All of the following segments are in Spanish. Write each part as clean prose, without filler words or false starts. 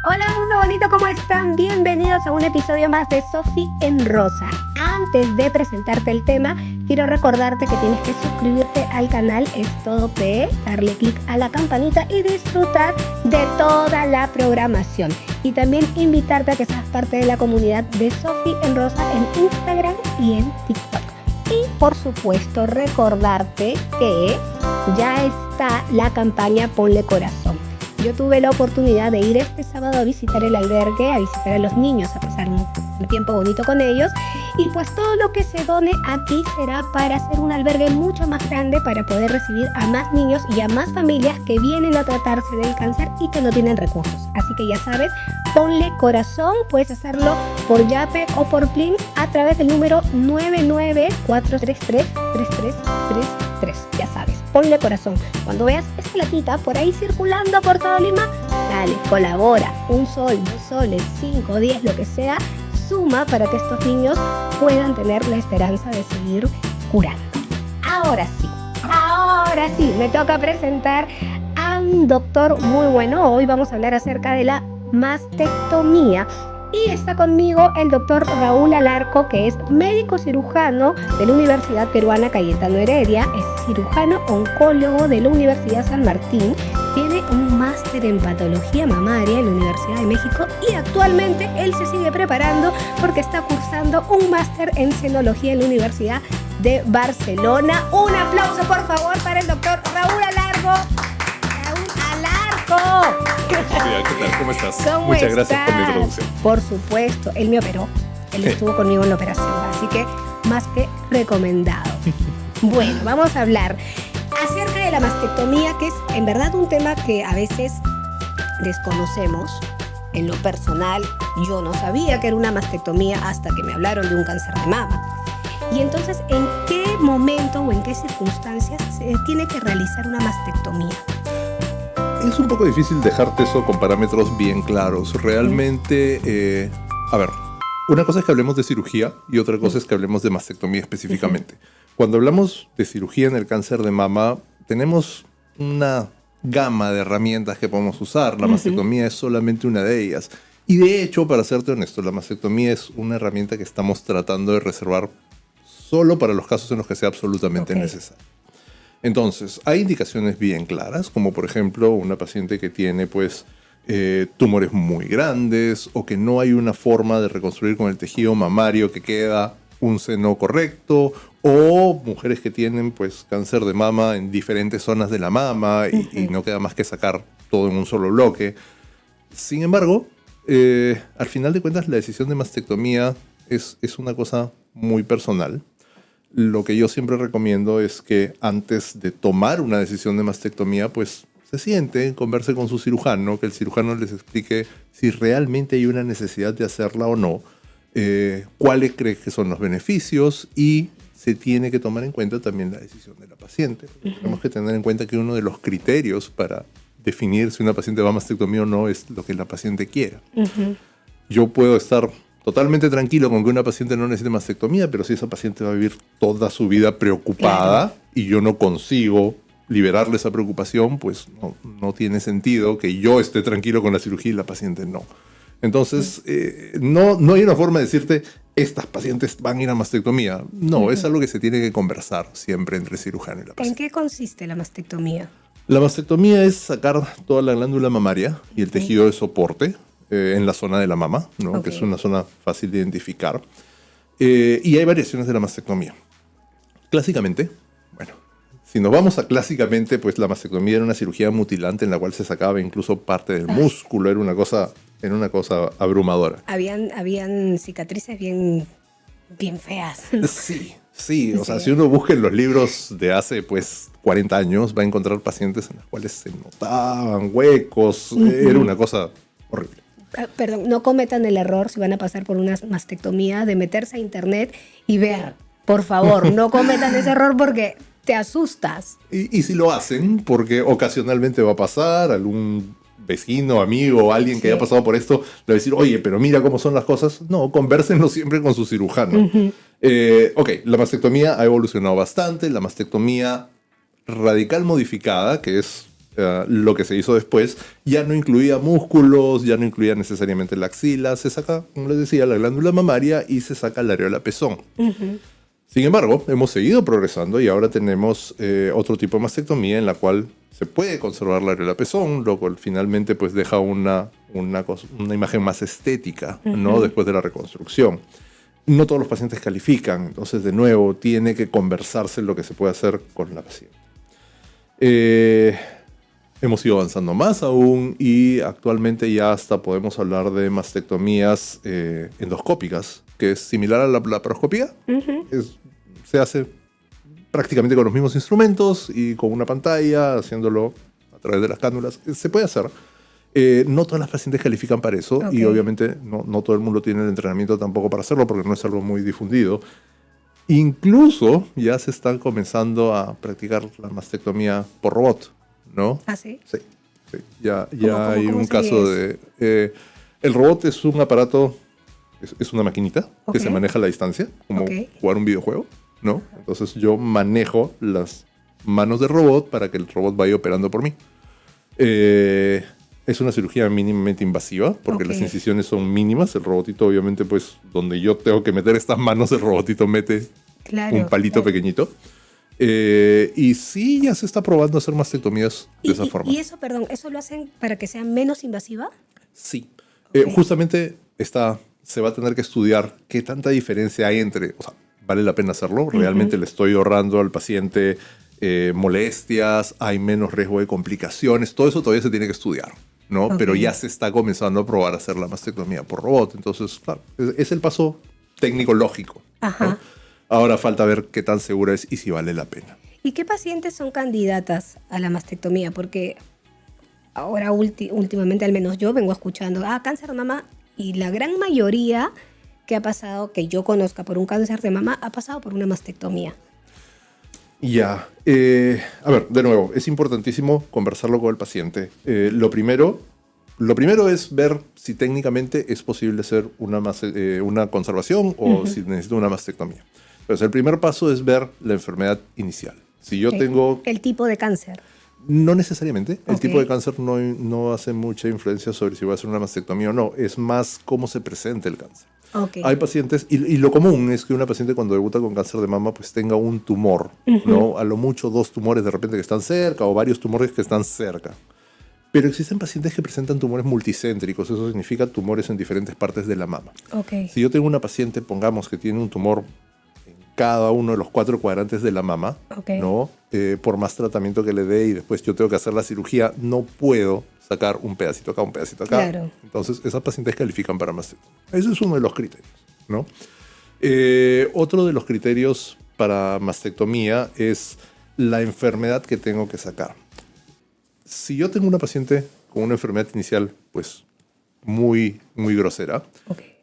Hola mundo bonito, ¿cómo están? Bienvenidos a un episodio más de Sofi en Rosa. Antes de presentarte el tema, quiero recordarte que tienes que suscribirte al canal Es Todo P, darle clic a la campanita y disfrutar de toda la programación. Y también invitarte a que seas parte de la comunidad de Sofi en Rosa en Instagram y en TikTok. Y por supuesto recordarte que ya está la campaña Ponle Corazón. Yo tuve la oportunidad de ir este sábado a visitar el albergue, a visitar a los niños, a pasar un tiempo bonito con ellos. Y pues todo lo que se done aquí será para hacer un albergue mucho más grande, para poder recibir a más niños y a más familias que vienen a tratarse del cáncer y que no tienen recursos. Así que ya sabes, Ponle Corazón, puedes hacerlo por Yape o por Plin a través del número 994333333. Ya sabes, Ponle Corazón. Cuando veas esa platita por ahí circulando por todo Lima, dale, colabora. 1 sol, 2 soles, 5, 10, lo que sea, suma para que estos niños puedan tener la esperanza de seguir curando. Ahora sí, me toca presentar a un doctor muy bueno. Hoy vamos a hablar acerca de la mastectomía. Y está conmigo el doctor Raúl Alarco, que es médico cirujano de la Universidad Peruana Cayetano Heredia, es cirujano oncólogo de la Universidad San Martín, tiene un máster en patología mamaria en la Universidad de México y actualmente él se sigue preparando porque está cursando un máster en cenología en la Universidad de Barcelona. Un aplauso por favor para el doctor Raúl Alarco. Sofía, ¿qué tal? ¿Cómo estás? Muchas gracias por la introducción. Por supuesto, él me operó. Él estuvo conmigo en la operación, así que más que recomendado. Bueno, vamos a hablar acerca de la mastectomía, que es en verdad un tema que a veces desconocemos. En lo personal, yo no sabía que era una mastectomía hasta que me hablaron de un cáncer de mama. Y entonces, ¿en qué momento o en qué circunstancias se tiene que realizar una mastectomía? Es un poco difícil dejarte eso con parámetros bien claros. Realmente, a ver, una cosa es que hablemos de cirugía y otra cosa es que hablemos de mastectomía específicamente. Cuando hablamos de cirugía en el cáncer de mama, tenemos una gama de herramientas que podemos usar. La mastectomía es solamente una de ellas. Y de hecho, para serte honesto, la mastectomía es una herramienta que estamos tratando de reservar solo para los casos en los que sea absolutamente necesario. Entonces, hay indicaciones bien claras, como por ejemplo una paciente que tiene tumores muy grandes o que no hay una forma de reconstruir con el tejido mamario que queda un seno correcto, o mujeres que tienen cáncer de mama en diferentes zonas de la mama y no queda más que sacar todo en un solo bloque. Sin embargo, al final de cuentas la decisión de mastectomía es una cosa muy personal. Lo que yo siempre recomiendo es que antes de tomar una decisión de mastectomía, se sienten, converse con su cirujano, que el cirujano les explique si realmente hay una necesidad de hacerla o no, cuáles cree que son los beneficios, y se tiene que tomar en cuenta también la decisión de la paciente. Tenemos que tener en cuenta que uno de los criterios para definir si una paciente va a mastectomía o no es lo que la paciente quiera. Yo puedo estar totalmente tranquilo con que una paciente no necesite mastectomía, pero si esa paciente va a vivir toda su vida preocupada y yo no consigo liberarle esa preocupación, no tiene sentido que yo esté tranquilo con la cirugía y la paciente no. Entonces, no hay una forma de decirte, estas pacientes van a ir a mastectomía. No, es algo que se tiene que conversar siempre entre el cirujano y la paciente. ¿En qué consiste la mastectomía? La mastectomía es sacar toda la glándula mamaria y el tejido de soporte en la zona de la mama, ¿no? Que es una zona fácil de identificar. Y hay variaciones de la mastectomía. Clásicamente, si nos vamos a clásicamente, la mastectomía era una cirugía mutilante en la cual se sacaba incluso parte del músculo. Era una cosa abrumadora. Habían cicatrices bien feas, ¿no? Sí. O sea, si uno busca en los libros de hace 40 años, va a encontrar pacientes en las cuales se notaban huecos. Era una cosa horrible. Perdón, no cometan el error si van a pasar por una mastectomía de meterse a internet y ver. Por favor, no cometan ese error porque te asustas. Y si lo hacen, porque ocasionalmente va a pasar, algún vecino, amigo, alguien que haya pasado por esto, le va a decir, oye, pero mira cómo son las cosas. No, convérsenlo siempre con su cirujano. La mastectomía ha evolucionado bastante. La mastectomía radical modificada, que es Lo que se hizo después ya no incluía músculos, ya no incluía necesariamente la axila, se saca, como les decía, la glándula mamaria y se saca la areola pezón. Sin embargo, hemos seguido progresando y ahora tenemos otro tipo de mastectomía en la cual se puede conservar la areola pezón, lo cual finalmente pues deja una imagen más estética, ¿no? Después de la reconstrucción. No todos los pacientes califican, entonces de nuevo tiene que conversarse lo que se puede hacer con la paciente. Hemos ido avanzando más aún y actualmente ya hasta podemos hablar de mastectomías endoscópicas, que es similar a la laparoscopía. Se hace prácticamente con los mismos instrumentos y con una pantalla, haciéndolo a través de las cánulas. Se puede hacer. No todas las pacientes califican para eso y obviamente no todo el mundo tiene el entrenamiento tampoco para hacerlo porque no es algo muy difundido. Incluso ya se están comenzando a practicar la mastectomía por robot, ¿no? ¿Ah, sí? Sí. Ya hay un caso de... el robot es un aparato, es una maquinita que se maneja a la distancia, como jugar un videojuego, ¿no? Entonces yo manejo las manos del robot para que el robot vaya operando por mí. Es una cirugía mínimamente invasiva porque las incisiones son mínimas. El robotito, obviamente, pues donde yo tengo que meter estas manos, el robotito mete un palito pequeñito. Y sí, ya se está probando hacer mastectomías de esa forma. ¿Y eso, perdón, eso lo hacen para que sea menos invasiva? Sí. Justamente se va a tener que estudiar qué tanta diferencia hay entre... O sea, ¿vale la pena hacerlo? ¿Realmente le estoy ahorrando al paciente molestias? ¿Hay menos riesgo de complicaciones? Todo eso todavía se tiene que estudiar, ¿no? Pero ya se está comenzando a probar hacer la mastectomía por robot. Entonces, claro, es el paso técnico lógico, ¿no? Ahora falta ver qué tan segura es y si vale la pena. ¿Y qué pacientes son candidatas a la mastectomía? Porque ahora últimamente, al menos yo vengo escuchando, cáncer de mama, y la gran mayoría que ha pasado, que yo conozca por un cáncer de mama, ha pasado por una mastectomía. Ya. A ver, de nuevo, es importantísimo conversarlo con el paciente. Lo primero es ver si técnicamente es posible hacer una conservación o si necesito una mastectomía. Entonces, el primer paso es ver la enfermedad inicial. Si yo tengo... El tipo de cáncer. No necesariamente. El tipo de cáncer no hace mucha influencia sobre si voy a hacer una mastectomía o no. Es más cómo se presenta el cáncer. Hay pacientes, y lo común es que una paciente cuando debuta con cáncer de mama pues tenga un tumor, ¿no? A lo mucho 2 tumores de repente que están cerca o varios tumores que están cerca. Pero existen pacientes que presentan tumores multicéntricos, eso significa tumores en diferentes partes de la mama. Si yo tengo una paciente, pongamos que tiene un tumor en cada uno de los 4 cuadrantes de la mama, ¿no? Por más tratamiento que le dé y después yo tengo que hacer la cirugía, no puedo sacar un pedacito acá, un pedacito acá. Claro. Entonces, esas pacientes califican para mastectomía. Ese es uno de los criterios, ¿no? Otro de los criterios para mastectomía es la enfermedad que tengo que sacar. Si yo tengo una paciente con una enfermedad inicial, pues, muy, muy grosera,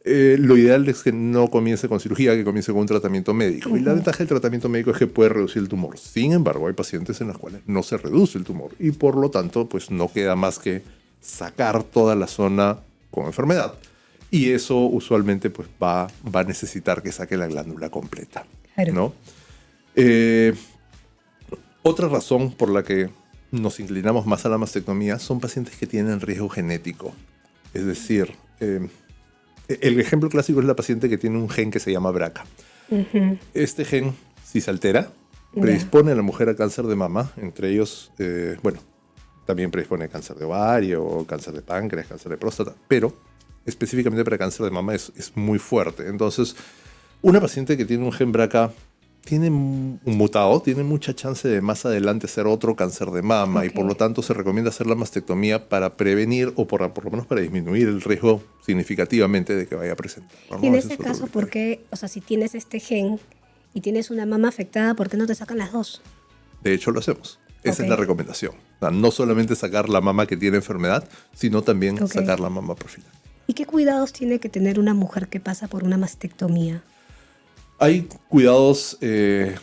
lo ideal es que no comience con cirugía, que comience con un tratamiento médico. Y la ventaja del tratamiento médico es que puede reducir el tumor. Sin embargo, hay pacientes en las cuales no se reduce el tumor y por lo tanto, pues no queda más que sacar toda la zona con enfermedad. Y eso usualmente pues, va a necesitar que saque la glándula completa, ¿no? Otra razón por la que nos inclinamos más a la mastectomía son pacientes que tienen riesgo genético. Es decir, el ejemplo clásico es la paciente que tiene un gen que se llama BRCA. Este gen, si se altera, predispone a la mujer a cáncer de mama, entre ellos, también predispone a cáncer de ovario, cáncer de páncreas, cáncer de próstata, pero específicamente para cáncer de mama es muy fuerte. Entonces, una paciente que tiene un gen BRCA tiene un mutado, tiene mucha chance de más adelante ser otro cáncer de mama y por lo tanto se recomienda hacer la mastectomía para prevenir o por lo menos para disminuir el riesgo significativamente de que vaya a presentar. Y en ese caso, ¿por qué? O sea, si tienes este gen y tienes una mama afectada, ¿por qué no te sacan las dos? De hecho, lo hacemos. Esa es la recomendación. O sea, no solamente sacar la mama que tiene enfermedad, sino también sacar la mama profiláctica. ¿Y qué cuidados tiene que tener una mujer que pasa por una mastectomía? Hay cuidados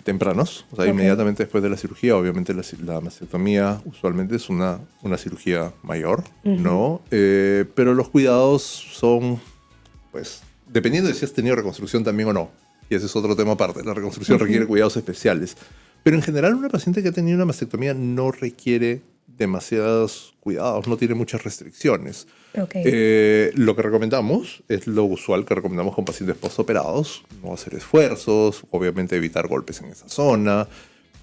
tempranos, o sea, inmediatamente después de la cirugía. Obviamente la mastectomía usualmente es una cirugía mayor, ¿no? Pero los cuidados son, pues, dependiendo de si has tenido reconstrucción también o no. Y ese es otro tema aparte. La reconstrucción requiere cuidados especiales. Pero en general una paciente que ha tenido una mastectomía no requiere demasiados cuidados, no tiene muchas restricciones. Okay. Lo que recomendamos es lo usual que recomendamos con pacientes postoperados, no hacer esfuerzos, obviamente evitar golpes en esa zona,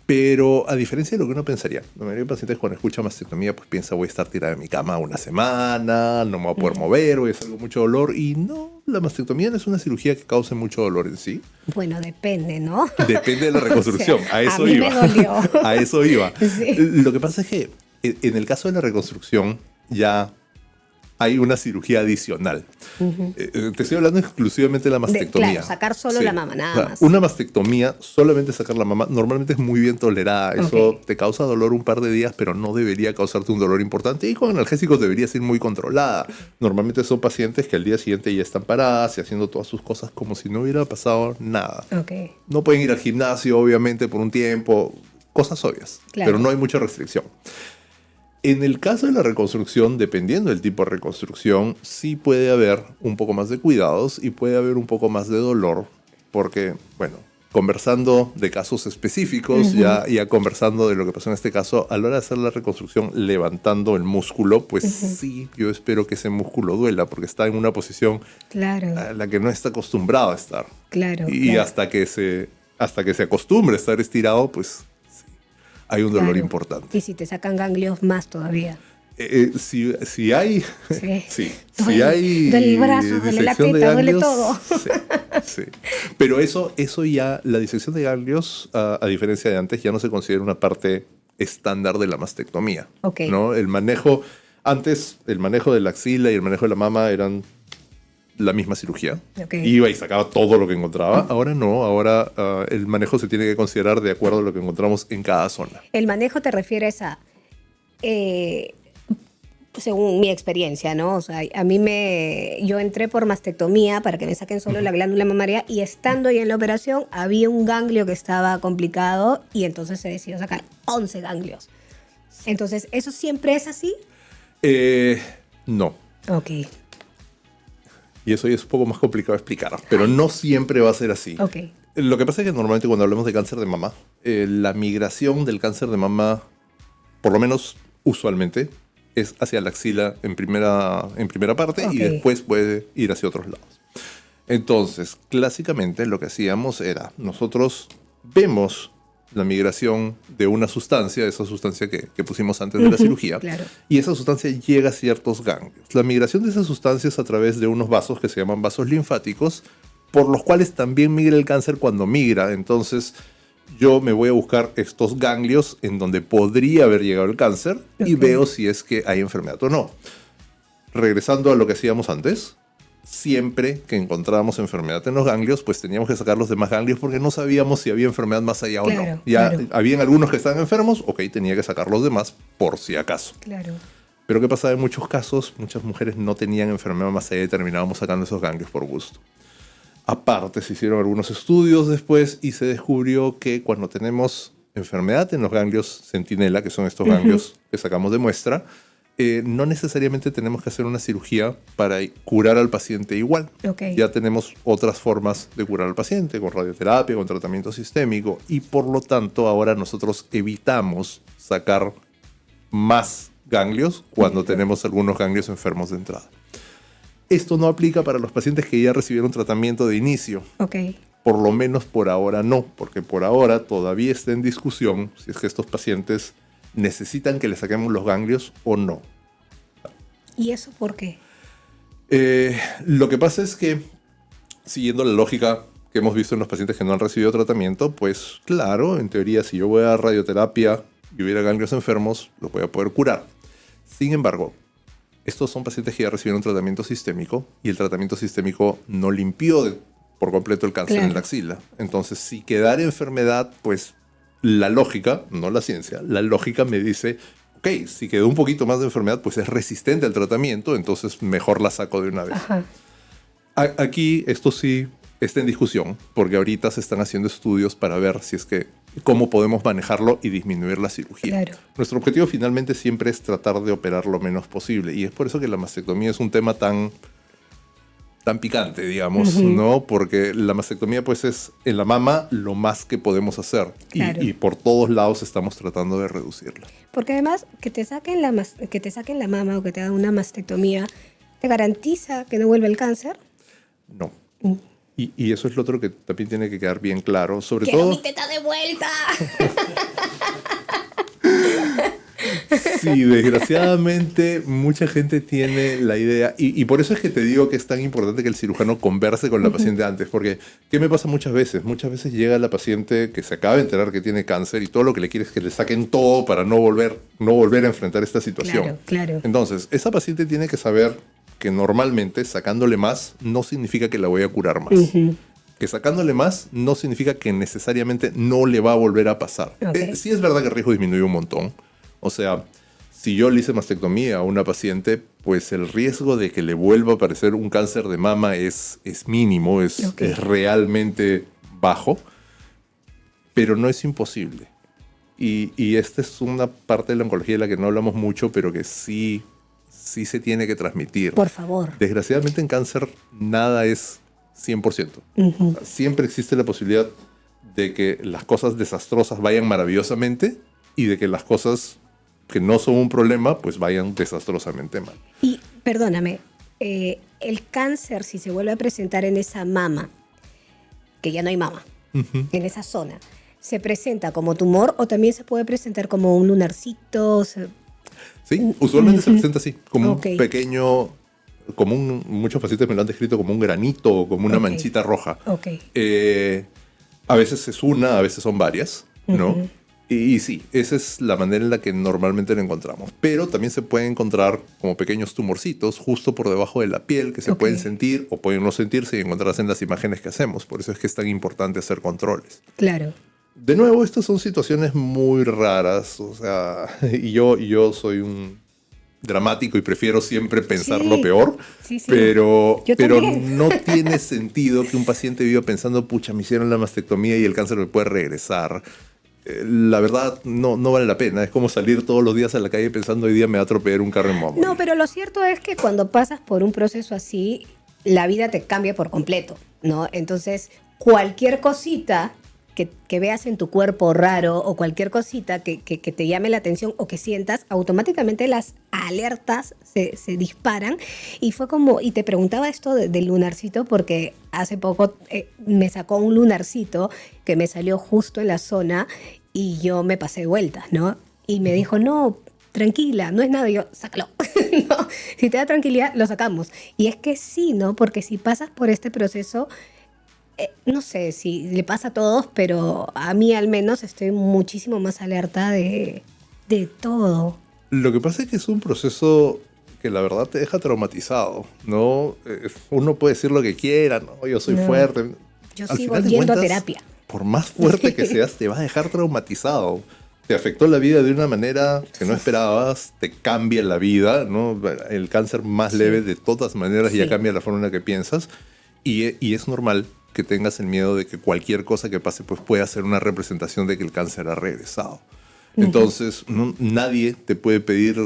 pero a diferencia de lo que uno pensaría, la mayoría de pacientes cuando escuchan mastectomía pues piensa voy a estar tirada en mi cama una semana, no me voy a poder mover, voy a estar con mucho dolor, y no, la mastectomía no es una cirugía que cause mucho dolor en sí. Bueno, depende, ¿no? Depende de la reconstrucción, o sea, a eso mí iba. Me dolió. A eso iba. Sí. Lo que pasa es que en el caso de la reconstrucción ya hay una cirugía adicional. Te estoy hablando exclusivamente de la mastectomía. Claro, sacar solo Sí. la mama, nada O sea, más. una mastectomía, solamente sacar la mama, normalmente es muy bien tolerada. Eso Ok. te causa dolor un par de días, pero no debería causarte un dolor importante. Y con analgésicos debería ser muy controlada. Normalmente son pacientes que al día siguiente ya están paradas y haciendo todas sus cosas como si no hubiera pasado nada. Okay. No pueden ir al gimnasio, obviamente, por un tiempo. Cosas obvias, Claro. pero no hay mucha restricción. En el caso de la reconstrucción, dependiendo del tipo de reconstrucción, sí puede haber un poco más de cuidados y puede haber un poco más de dolor, porque, bueno, conversando de casos específicos, ya conversando de lo que pasó en este caso, a la hora de hacer la reconstrucción levantando el músculo, pues sí, yo espero que ese músculo duela, porque está en una posición Claro, a la que no está acostumbrado a estar. claro. Y claro. hasta que se acostumbre a estar estirado, pues sí, hay un dolor Claro. Y Y si te sacan ganglios, más todavía. si hay, Sí. sí, Duele- si hay duele el brazo, duele la disección de teta, duele ganglios, todo. sí, sí. Pero eso ya, la disección de ganglios, a diferencia de antes, ya no se considera una parte estándar de la mastectomía. Ok. ¿No? Antes, el manejo de la axila y el manejo de la mama eran la misma cirugía. Ok. Iba y sacaba todo lo que encontraba. Ahora no, ahora el manejo se tiene que considerar de acuerdo a lo que encontramos en cada zona. El manejo te refieres a, según mi experiencia, ¿no? O sea, yo entré por mastectomía para que me saquen solo la glándula mamaria y estando ya en la operación había un ganglio que estaba complicado y entonces se decidió sacar 11 ganglios. Entonces, ¿eso siempre es así? No. Ok, Y eso ya es un poco más complicado de explicar, pero no siempre va a ser así. ok. Lo que pasa es que normalmente cuando hablamos de cáncer de mama, la migración del cáncer de mama, por lo menos usualmente, es hacia la axila en primera parte Ok. y después puede ir hacia otros lados. Entonces, clásicamente lo que hacíamos era, nosotros vemos la migración de una sustancia, esa sustancia que pusimos antes de la cirugía, claro. y esa sustancia llega a ciertos ganglios. La migración de esas sustancias a través de unos vasos que se llaman vasos linfáticos, por los cuales también migra el cáncer cuando migra. Entonces, yo me voy a buscar estos ganglios en donde podría haber llegado el cáncer y Ok. veo si es que hay enfermedad o no. Regresando a lo que hacíamos antes, siempre que encontrábamos enfermedad en los ganglios, pues teníamos que sacar los demás ganglios porque no sabíamos si había enfermedad más allá o Claro, no. Ya claro. habían algunos que estaban enfermos, ok, tenía que sacar los demás por si acaso. Claro. Pero ¿qué pasaba en muchos casos? Muchas mujeres no tenían enfermedad más allá y terminábamos sacando esos ganglios por gusto. Aparte, se hicieron algunos estudios después y se descubrió que cuando tenemos enfermedad en los ganglios centinela, que son estos ganglios que sacamos de muestra, no necesariamente tenemos que hacer una cirugía para curar al paciente igual. Ok. Ya tenemos otras formas de curar al paciente, con radioterapia, con tratamiento sistémico, y por lo tanto ahora nosotros evitamos sacar más ganglios cuando tenemos algunos ganglios enfermos de entrada. Esto no aplica para los pacientes que ya recibieron tratamiento de inicio. Ok. Por lo menos por ahora no, porque por ahora todavía está en discusión si es que estos pacientes necesitan que le saquemos los ganglios o no. ¿Y eso por qué? Lo que pasa es que, siguiendo la lógica que hemos visto en los pacientes que no han recibido tratamiento, pues claro, en teoría, si yo voy a radioterapia y hubiera ganglios enfermos, los voy a poder curar. Sin embargo, estos son pacientes que ya recibieron tratamiento sistémico y el tratamiento sistémico no limpió por completo el cáncer en la axila. Entonces, si quedara enfermedad, pues la lógica, no la ciencia, la lógica me dice, ok, si quedó un poquito más de enfermedad, pues es resistente al tratamiento, entonces mejor la saco de una vez. Ajá. Aquí esto sí está en discusión, porque ahorita se están haciendo estudios para ver si es que cómo podemos manejarlo y disminuir la cirugía. Claro. Nuestro objetivo finalmente siempre es tratar de operar lo menos posible, y es por eso que la mastectomía es un tema tan tan picante, digamos, ¿no? Porque la mastectomía pues es en la mama lo más que podemos hacer Claro. y por todos lados estamos tratando de reducirla. Porque además que te saquen que te saquen la mama o que te hagan una mastectomía, ¿te garantiza que no vuelva el cáncer? No. Y eso es lo otro que también tiene que quedar bien claro, sobre ¡Quiero todo... mi teta de vuelta! Sí, desgraciadamente mucha gente tiene la idea, y por eso es que te digo que es tan importante que el cirujano converse con la paciente antes, porque ¿qué me pasa muchas veces? Muchas veces llega la paciente que se acaba de enterar que tiene cáncer y todo lo que le quiere es que le saquen todo para no volver a enfrentar esta situación. Claro, claro. Entonces, esa paciente tiene que saber que normalmente sacándole más no significa que la voy a curar más. Que sacándole más no significa que necesariamente no le va a volver a pasar. Ok. Sí es verdad que el riesgo disminuye un montón. O sea, si yo le hice mastectomía a una paciente, pues el riesgo de que le vuelva a aparecer un cáncer de mama es mínimo, es realmente bajo, pero no es imposible. Y esta es una parte de la oncología de la que no hablamos mucho, pero que sí se tiene que transmitir. Por favor. Desgraciadamente en cáncer nada es 100%. Siempre existe la posibilidad de que las cosas desastrosas vayan maravillosamente y de que las cosas que no son un problema pues vayan desastrosamente mal. Y perdóname, el cáncer, si se vuelve a presentar en esa mama, que ya no hay mama, en esa zona, ¿se presenta como tumor o también se puede presentar como un lunarcito? Sí, usualmente se presenta así, como Ok. un pequeño, muchos pacientes me lo han descrito como un granito o como una Ok. manchita roja. Ok. A veces es una, a veces son varias, ¿no? Y sí, esa es la manera en la que normalmente lo encontramos. Pero también se pueden encontrar como pequeños tumorcitos justo por debajo de la piel que se Ok. pueden sentir o pueden no sentirse y encontrarse en las imágenes que hacemos. Por eso es que es tan importante hacer controles. Claro. De nuevo, estas son situaciones muy raras. O sea, y yo soy un dramático y prefiero siempre pensar Sí. lo peor. Sí, sí. Pero Yo también. no tiene sentido que un paciente viva pensando, pucha, me hicieron la mastectomía y el cáncer me puede regresar. La verdad no vale la pena. Es como salir todos los días a la calle pensando hoy día me va a atropellar un carro en moto. No, pero lo cierto es que cuando pasas por un proceso así, la vida te cambia por completo, ¿no? Entonces, cualquier cosita que veas en tu cuerpo raro o cualquier cosita que te llame la atención o que sientas, automáticamente las alertas se disparan. Y fue como, y te preguntaba esto del lunarcito porque hace poco me sacó un lunarcito que me salió justo en la zona y yo me pasé de vuelta, ¿no? Y me dijo, no, tranquila, no es nada. Y yo, sácalo. No, si te da tranquilidad, lo sacamos. Y es que sí, ¿no? Porque si pasas por este proceso, no sé si le pasa a todos, pero a mí al menos estoy muchísimo más alerta de todo. Lo que pasa es que es un proceso que la verdad te deja traumatizado, ¿no? Uno puede decir lo que quiera, ¿no? Yo soy No. fuerte. Yo Al sigo final de yendo a cuentas, terapia. Por más fuerte que seas, te va a dejar traumatizado. Te afectó la vida de una manera que no esperabas, te cambia la vida, ¿no? El cáncer más leve de todas maneras ya Sí. cambia la forma en la que piensas y es normal que tengas el miedo de que cualquier cosa que pase pues pueda ser una representación de que el cáncer ha regresado. Entonces, nadie te puede pedir,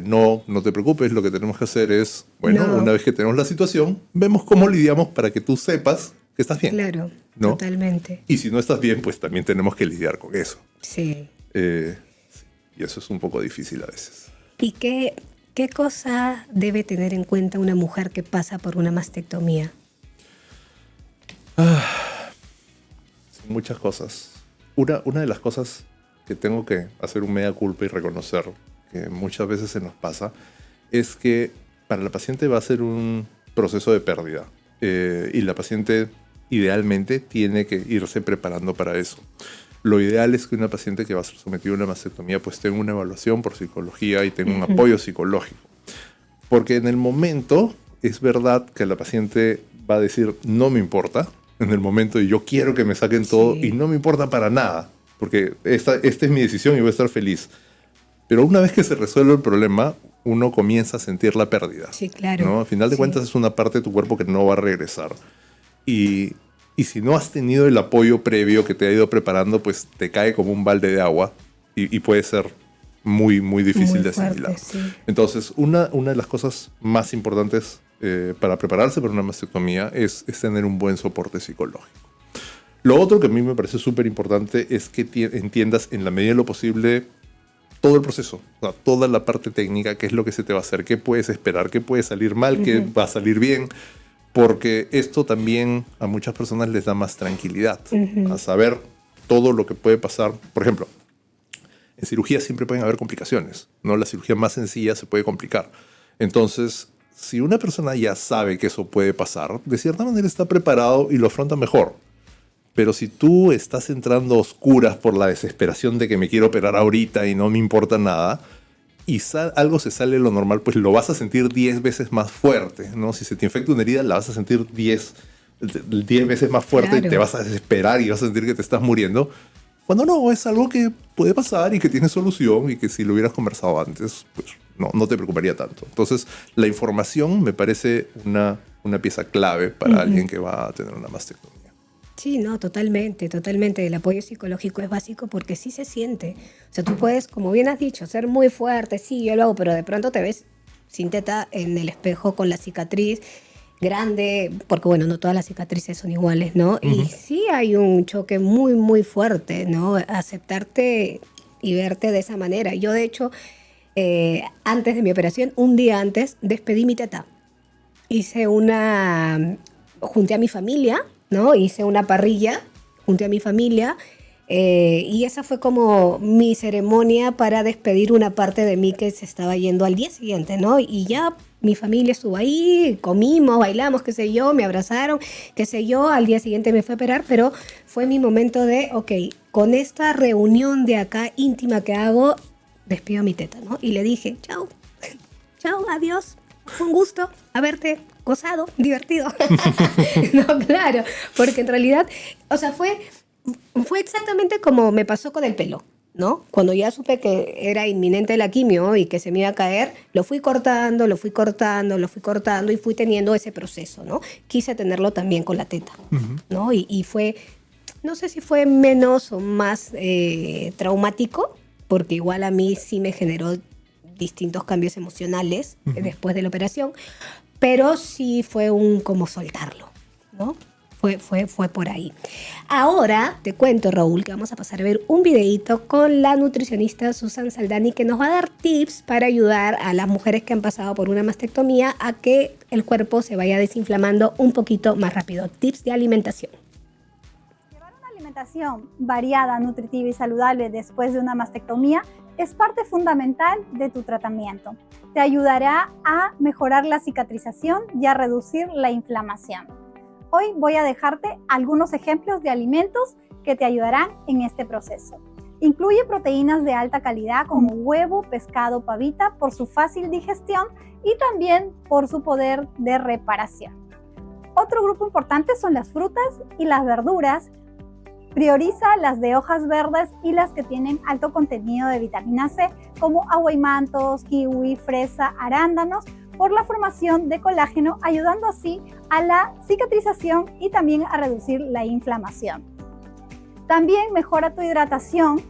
no te preocupes, lo que tenemos que hacer es, bueno, No. una vez que tenemos la situación, vemos cómo lidiamos para que tú sepas que estás bien. Claro, ¿no? totalmente. Y si no estás bien, pues también tenemos que lidiar con eso. Sí. Y eso es un poco difícil a veces. ¿Y qué cosa debe tener en cuenta una mujer que pasa por una mastectomía? Muchas cosas. Una de las cosas que tengo que hacer un mea culpa y reconocer, que muchas veces se nos pasa, es que para la paciente va a ser un proceso de pérdida. Y la paciente idealmente tiene que irse preparando para eso. Lo ideal es que una paciente que va a ser sometida a una mastectomía pues tenga una evaluación por psicología y tenga un apoyo psicológico. Porque en el momento es verdad que la paciente va a decir no me importa, en el momento de yo quiero que me saquen todo Sí. y no me importa para nada, porque esta es mi decisión y voy a estar feliz. Pero una vez que se resuelve el problema, uno comienza a sentir la pérdida. Sí, claro. ¿no? Al final de Sí. cuentas es una parte de tu cuerpo que no va a regresar. Y si no has tenido el apoyo previo que te ha ido preparando, pues te cae como un balde de agua y puede ser muy, muy difícil Muy de fuerte, asimilar. sí. Entonces, una de las cosas más importantes para prepararse para una mastectomía es tener un buen soporte psicológico. Lo otro que a mí me parece súper importante es que entiendas en la medida de lo posible todo el proceso, o sea, toda la parte técnica, qué es lo que se te va a hacer, qué puedes esperar, qué puede salir mal, qué va a salir bien, porque esto también a muchas personas les da más tranquilidad, a saber todo lo que puede pasar. Por ejemplo, en cirugía siempre pueden haber complicaciones, ¿no? La cirugía más sencilla se puede complicar. Entonces, si una persona ya sabe que eso puede pasar, de cierta manera está preparado y lo afronta mejor. Pero si tú estás entrando a oscuras por la desesperación de que me quiero operar ahorita y no me importa nada, y algo se sale de lo normal, pues lo vas a sentir 10 veces más fuerte, ¿no? Si se te infecta una herida, la vas a sentir 10 veces más fuerte, Claro. y te vas a desesperar y vas a sentir que te estás muriendo. Cuando no, es algo que puede pasar y que tiene solución y que si lo hubieras conversado antes, pues no te preocuparía tanto. Entonces, la información me parece una pieza clave para alguien que va a tener una mastectomía. Sí, no, totalmente, totalmente. El apoyo psicológico es básico porque sí se siente. O sea, tú puedes, como bien has dicho, ser muy fuerte, sí, yo lo hago, pero de pronto te ves sin teta en el espejo con la cicatriz grande, porque bueno, no todas las cicatrices son iguales, ¿no? Y sí hay un choque muy, muy fuerte, ¿no? Aceptarte y verte de esa manera. Yo, de hecho, antes de mi operación, un día antes, despedí mi teta. Junté a mi familia, ¿no? Hice una parrilla, junté a mi familia, y esa fue como mi ceremonia para despedir una parte de mí que se estaba yendo al día siguiente, ¿no? Y ya mi familia estuvo ahí, comimos, bailamos, qué sé yo, me abrazaron, qué sé yo, al día siguiente me fue a operar, pero fue mi momento de, ok, con esta reunión de acá íntima que hago, despido a mi teta, ¿no? Y le dije, chao, chao, adiós, fue un gusto haberte gozado, divertido. No, claro, porque en realidad, o sea, fue exactamente como me pasó con el pelo, ¿no? Cuando ya supe que era inminente la quimio y que se me iba a caer, lo fui cortando, lo fui cortando, lo fui cortando y fui teniendo ese proceso, ¿no? Quise tenerlo también con la teta, ¿no? Y fue, no sé si fue menos o más traumático, porque igual a mí sí me generó distintos cambios emocionales después de la operación, pero sí fue como soltarlo, ¿no? Fue por ahí. Ahora te cuento, Raúl, que vamos a pasar a ver un videíto con la nutricionista Susan Saldani, que nos va a dar tips para ayudar a las mujeres que han pasado por una mastectomía a que el cuerpo se vaya desinflamando un poquito más rápido. Tips de alimentación. Llevar una alimentación variada, nutritiva y saludable después de una mastectomía es parte fundamental de tu tratamiento. Te ayudará a mejorar la cicatrización y a reducir la inflamación. Hoy voy a dejarte algunos ejemplos de alimentos que te ayudarán en este proceso. Incluye proteínas de alta calidad como huevo, pescado, pavita por su fácil digestión y también por su poder de reparación. Otro grupo importante son las frutas y las verduras. Prioriza las de hojas verdes y las que tienen alto contenido de vitamina C, como aguaymantos, kiwi, fresa, arándanos, por la formación de colágeno, ayudando así a la cicatrización y también a reducir la inflamación. También mejora tu hidratación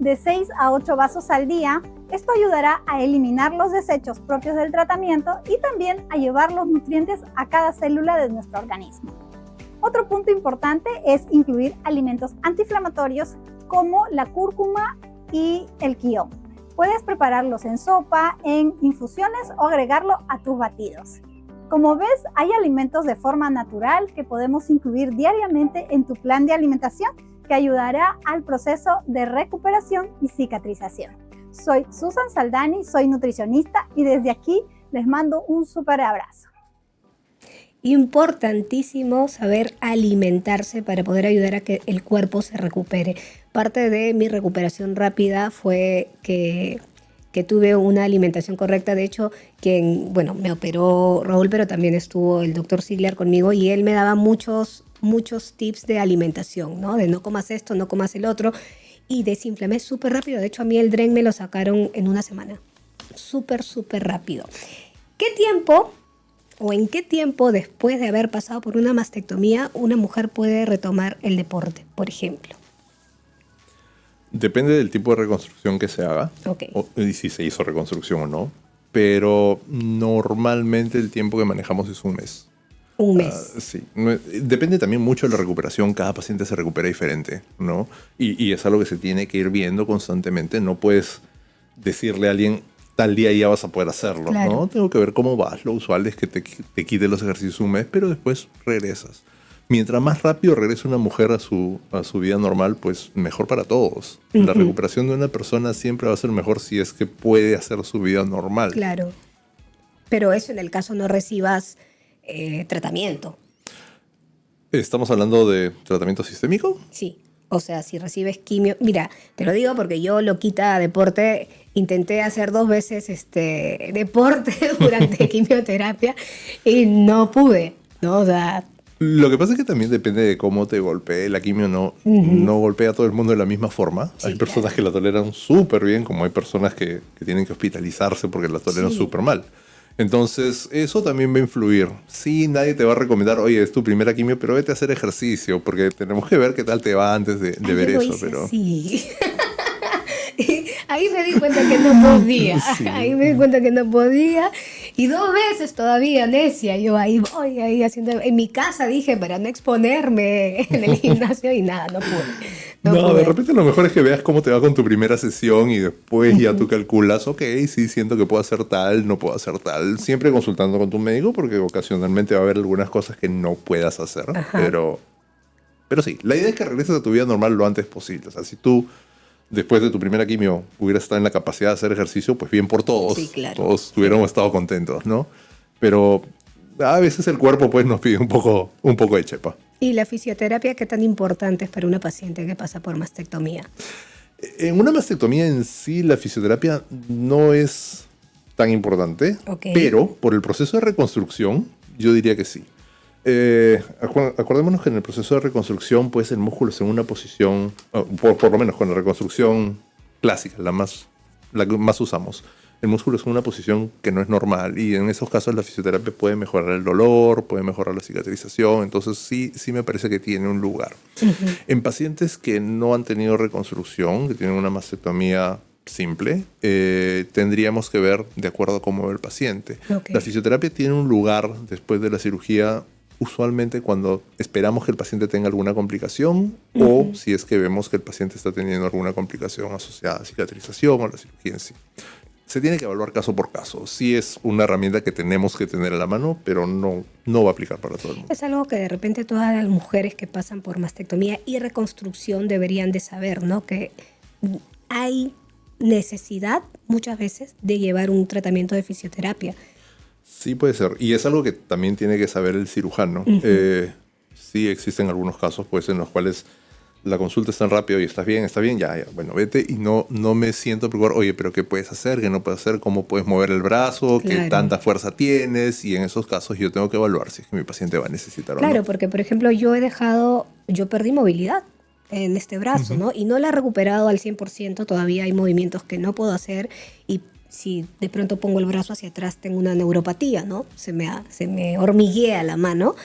de 6 a 8 vasos al día. Esto ayudará a eliminar los desechos propios del tratamiento y también a llevar los nutrientes a cada célula de nuestro organismo. Otro punto importante es incluir alimentos antiinflamatorios como la cúrcuma y el quión. Puedes prepararlos en sopa, en infusiones o agregarlo a tus batidos. Como ves, hay alimentos de forma natural que podemos incluir diariamente en tu plan de alimentación que ayudará al proceso de recuperación y cicatrización. Soy Susan Saldani, soy nutricionista y desde aquí les mando un súper abrazo. Importantísimo saber alimentarse para poder ayudar a que el cuerpo se recupere. Parte de mi recuperación rápida fue que tuve una alimentación correcta. De hecho, me operó Raúl, pero también estuvo el doctor Ziegler conmigo y él me daba muchos tips de alimentación, ¿no? De no comas esto, no comas el otro. Y desinflamé súper rápido. De hecho, a mí el Dren me lo sacaron en una semana. Súper rápido. ¿En qué tiempo después de haber pasado por una mastectomía una mujer puede retomar el deporte, por ejemplo? Depende del tipo de reconstrucción que se haga, Ok. y si se hizo reconstrucción o no. pero normalmente el tiempo que manejamos es un mes. Un mes. Sí, depende también mucho de la recuperación, cada paciente se recupera diferente, ¿no? Y es algo que se tiene que ir viendo constantemente, no puedes decirle a alguien, tal día ya vas a poder hacerlo, Claro. ¿no? Tengo que ver cómo vas, lo usual es que te quite los ejercicios un mes, pero después regresas. Mientras más rápido regrese una mujer a su vida normal, pues mejor para todos. La recuperación de una persona siempre va a ser mejor si es que puede hacer su vida normal. Claro. Pero eso en el caso no recibas tratamiento. ¿Estamos hablando de tratamiento sistémico? Sí. O sea, si recibes quimio... Mira, te lo digo porque yo, loquita deporte, intenté hacer 2 veces deporte durante quimioterapia y no pude, ¿no? O sea... Lo que pasa es que también depende de cómo te golpee. La quimio no golpea a todo el mundo de la misma forma. Sí, hay personas que la toleran súper bien, como hay personas que tienen que hospitalizarse porque la toleran Sí. súper mal. Entonces, eso también va a influir. Sí, nadie te va a recomendar, oye, es tu primera quimio, pero vete a hacer ejercicio, porque tenemos que ver qué tal te va antes de ver yo lo eso. hice Pero así. Ahí me di cuenta que no podía. Sí. Ahí me di cuenta que no podía. Y 2 veces todavía, necia. Yo ahí voy, ahí haciendo... En mi casa dije, para no exponerme en el gimnasio y nada, no pude. No de pude. repente lo mejor es que veas cómo te va con tu primera sesión y después ya tú calculas, ok, sí, siento que puedo hacer tal, no puedo hacer tal. Siempre consultando con tu médico porque ocasionalmente va a haber algunas cosas que no puedas hacer. Ajá. Pero sí, la idea es que regreses a tu vida normal lo antes posible. O sea, si tú después de tu primera quimio hubieras estado en la capacidad de hacer ejercicio, pues bien por todos. Sí, claro. Todos hubiéramos estado contentos, ¿no? Pero a veces el cuerpo pues nos pide un poco de chepa. ¿Y la fisioterapia qué tan importante es para una paciente que pasa por mastectomía? En una mastectomía en sí, la fisioterapia no es tan importante, Ok. pero por el proceso de reconstrucción, yo diría que sí. Acordémonos que en el proceso de reconstrucción, pues el músculo está en una posición, por lo menos con la reconstrucción clásica, la que más usamos, el músculo está en una posición que no es normal y en esos casos la fisioterapia puede mejorar el dolor, puede mejorar la cicatrización, entonces sí me parece que tiene un lugar. En pacientes que no han tenido reconstrucción, que tienen una mastectomía simple, tendríamos que ver de acuerdo a cómo ve el paciente. Ok. La fisioterapia tiene un lugar después de la cirugía usualmente cuando esperamos que el paciente tenga alguna complicación o si es que vemos que el paciente está teniendo alguna complicación asociada a cicatrización o a la cirugía en sí. Se tiene que evaluar caso por caso. Sí es una herramienta que tenemos que tener a la mano, pero no va a aplicar para todo el mundo. Es algo que de repente todas las mujeres que pasan por mastectomía y reconstrucción deberían de saber, ¿no? Que hay necesidad muchas veces de llevar un tratamiento de fisioterapia. Sí puede ser. Y es algo que también tiene que saber el cirujano. Sí existen algunos casos pues, en los cuales la consulta es tan rápido y estás bien, ya, bueno, vete y no me siento preocupado, oye, pero ¿qué puedes hacer? ¿Qué no puedes hacer? ¿Cómo puedes mover el brazo? Claro. ¿Qué tanta fuerza tienes? Y en esos casos yo tengo que evaluar si es que mi paciente va a necesitar o Claro, no. porque por ejemplo yo perdí movilidad en este brazo, ¿no? Y no la he recuperado al 100%, todavía hay movimientos que no puedo hacer y si de pronto pongo el brazo hacia atrás tengo una neuropatía, ¿no? Se me hormiguea la mano.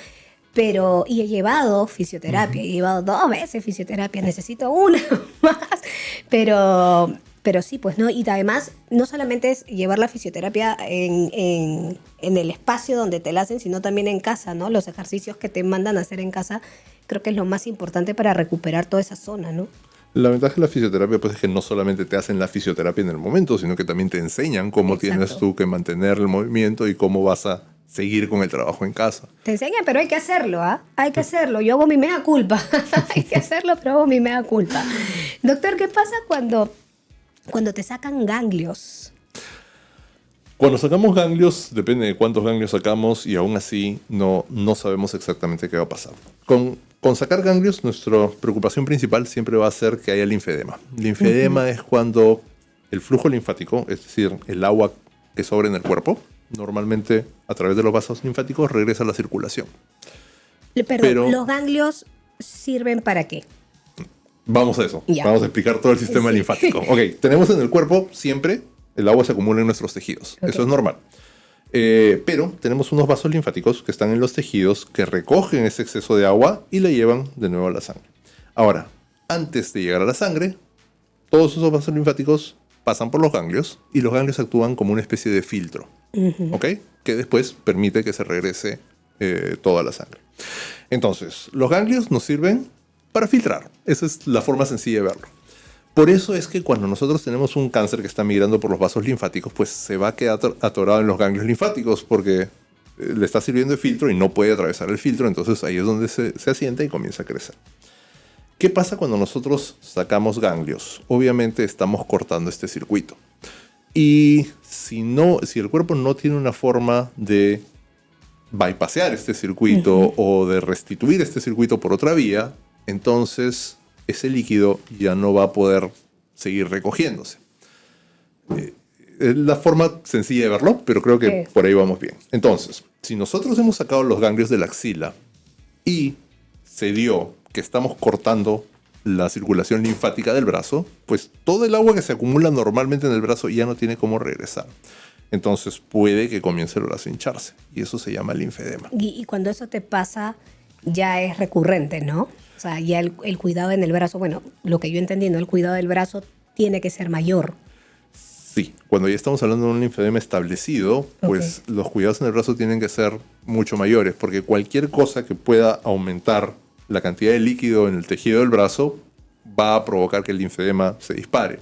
Y he llevado fisioterapia, he llevado 2 veces fisioterapia, necesito una más, pero sí, pues, ¿no? Y además, no solamente es llevar la fisioterapia en el espacio donde te la hacen, sino también en casa, ¿no? Los ejercicios que te mandan a hacer en casa, creo que es lo más importante para recuperar toda esa zona, ¿no? La ventaja de la fisioterapia pues, es que no solamente te hacen la fisioterapia en el momento, sino que también te enseñan cómo Exacto. tienes tú que mantener el movimiento y cómo vas a seguir con el trabajo en casa. Te enseñan, pero hay que hacerlo, ¿ah? Hay que hacerlo. Yo hago mi mea culpa. Hay que hacerlo, pero hago mi mea culpa. Doctor, ¿qué pasa cuando te sacan ganglios? Cuando sacamos ganglios, depende de cuántos ganglios sacamos y aún así no sabemos exactamente qué va a pasar. Con sacar ganglios, nuestra preocupación principal siempre va a ser que haya linfedema. Linfedema es cuando el flujo linfático, es decir, el agua que sobra en el cuerpo, normalmente a través de los vasos linfáticos regresa a la circulación. Pero ¿los ganglios sirven para qué? Vamos a eso. Ya. Vamos a explicar todo el sistema Sí. linfático. Ok, tenemos en el cuerpo siempre el agua se acumula en nuestros tejidos. Ok. Eso es normal. Pero tenemos unos vasos linfáticos que están en los tejidos que recogen ese exceso de agua y la llevan de nuevo a la sangre. Ahora, antes de llegar a la sangre, todos esos vasos linfáticos pasan por los ganglios y los ganglios actúan como una especie de filtro, ¿ok? Que después permite que se regrese toda la sangre. Entonces, los ganglios nos sirven para filtrar. Esa es la forma sencilla de verlo. Por eso es que cuando nosotros tenemos un cáncer que está migrando por los vasos linfáticos, pues se va a quedar atorado en los ganglios linfáticos porque le está sirviendo de filtro y no puede atravesar el filtro, entonces ahí es donde se asienta y comienza a crecer. ¿Qué pasa cuando nosotros sacamos ganglios? Obviamente estamos cortando este circuito. Y si el cuerpo no tiene una forma de bypassear este circuito o de restituir este circuito por otra vía, entonces ese líquido ya no va a poder seguir recogiéndose. Es la forma sencilla de verlo, pero creo que por ahí vamos bien. Entonces, si nosotros hemos sacado los ganglios de la axila y se dio que estamos cortando la circulación linfática del brazo, pues todo el agua que se acumula normalmente en el brazo ya no tiene cómo regresar. Entonces puede que comience el brazo a hincharse y eso se llama linfedema. Y cuando eso te pasa ya es recurrente, ¿no? O sea, ya el cuidado en el brazo, bueno, lo que yo entendí, ¿no? El cuidado del brazo tiene que ser mayor. Sí, cuando ya estamos hablando de un linfedema establecido, pues los cuidados en el brazo tienen que ser mucho mayores, porque cualquier cosa que pueda aumentar la cantidad de líquido en el tejido del brazo va a provocar que el linfedema se dispare.